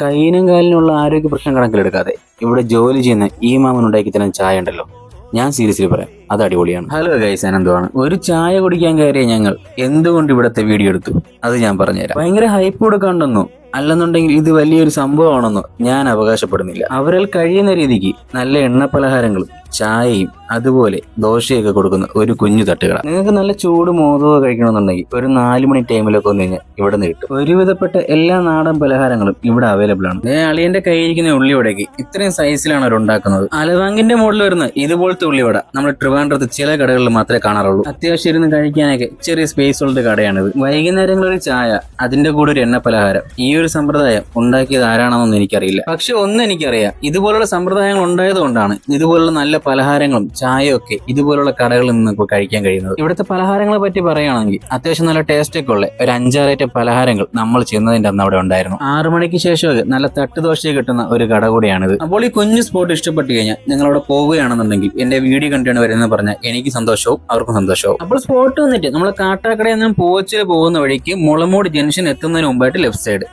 കയ്യിനും കാലിനുള്ള ആരോഗ്യ പ്രശ്നം കണക്കിലെടുക്കാതെ ഇവിടെ ജോലി ചെയ്യുന്ന ഈ മാമൻ ഉണ്ടാക്കി തരുന്ന ചായ ഉണ്ടല്ലോ, ഞാൻ സീരിയസ്ലി പറയാം, അത് അടിപൊളിയാണ്. ഹലോ ഗൈസ്, അനന്തമാണ്. ഒരു ചായ കുടിക്കാൻ കയറിയ ഞങ്ങൾ എന്തുകൊണ്ട് ഇവിടത്തെ വീഡിയോ എടുത്തു അത് ഞാൻ പറഞ്ഞുതരാം. ഭയങ്കര ഹൈപ്പ് കൊടുക്കാണ്ടെന്നോ അല്ലെന്നുണ്ടെങ്കിൽ ഇത് വലിയൊരു സംഭവമാണെന്നോ ഞാൻ അവകാശപ്പെടുന്നില്ല. അവരിൽ കഴിയുന്ന രീതിക്ക് നല്ല എണ്ണ പലഹാരങ്ങളും ചായയും അതുപോലെ ദോശയൊക്കെ കൊടുക്കുന്ന ഒരു കുഞ്ഞു തട്ടുകട. നിങ്ങൾക്ക് നല്ല ചൂട് മോദമൊക്കെ കഴിക്കണമെന്നുണ്ടെങ്കിൽ ഒരു 4 മണി ടൈമിലൊക്കെ വന്നു കഴിഞ്ഞാൽ ഇവിടെ നിന്ന് കിട്ടും. ഒരുവിധപ്പെട്ട എല്ലാ നാടൻ പലഹാരങ്ങളും ഇവിടെ അവൈലബിൾ ആണ്. അളിയന്റെ കയ്യിരിക്കുന്ന ഉള്ളിവടയ്ക്ക് ഇത്രയും സൈസിലാണ് അവർ ഉണ്ടാക്കുന്നത്. അലവാങ്കിന്റെ മുകളിൽ വരുന്ന ഇതുപോലത്തെ ഉള്ളിവട നമ്മൾ ട്രിവാൻഡ്രത്ത് ചില കടകളിൽ മാത്രമേ കാണാറുള്ളൂ. അത്യാവശ്യം ഇരുന്ന് കഴിക്കാനൊക്കെ ചെറിയ സ്പേസ് ഉള്ള കടയാണിത്. വൈകുന്നേരങ്ങളിൽ ഒരു ചായ, അതിന്റെ കൂടെ ഒരു എണ്ണ പലഹാരം. ഈ ഒരു സമ്പ്രദായം ഉണ്ടാക്കിയത് ആരാണെന്നൊന്നും എനിക്കറിയില്ല. പക്ഷെ ഒന്ന് എനിക്കറിയാം, ഇതുപോലുള്ള സമ്പ്രദായങ്ങൾ ഉണ്ടായതുകൊണ്ടാണ് ഇതുപോലുള്ള നല്ല പലഹാരങ്ങളും ചായയൊക്കെ ഇതുപോലുള്ള കടകളിൽ നിന്ന് ഇപ്പോൾ കഴിക്കാൻ കഴിയുന്നത്. ഇവിടുത്തെ പലഹാരങ്ങളെ പറ്റി പറയുകയാണെങ്കിൽ അത്യാവശ്യം നല്ല ടേസ്റ്റ് ഒക്കെ ഉള്ള ഒരു 5-6 ഐറ്റം പലഹാരങ്ങൾ നമ്മൾ ചെയ്യുന്നതിന്റെ അന്ന് അവിടെ ഉണ്ടായിരുന്നു. 6 മണിക്ക് ശേഷം നല്ല തട്ടുദോശ കിട്ടുന്ന ഒരു കട കൂടിയാണിത്. അപ്പോൾ ഈ കുഞ്ഞു സ്പോട്ട് ഇഷ്ടപ്പെട്ടു കഴിഞ്ഞാൽ നിങ്ങൾ അവിടെ പോവുകയാണെന്നുണ്ടെങ്കിൽ എന്റെ വീഡിയോ കണ്ടിട്ട് വരുന്നത് പറഞ്ഞാൽ എനിക്ക് സന്തോഷവും അവർക്കും സന്തോഷവും. അപ്പോൾ സ്പോട്ട് വന്നിട്ട് നമ്മൾ കാട്ടാക്കടയിൽ നിന്നും പൂവച്ചിൽ പോകുന്ന വഴിക്ക് മുളമൂട് ജംഗ്ഷൻ എത്തുന്നതിന് മുമ്പായിട്ട് ലെഫ്റ്റ് സൈഡ്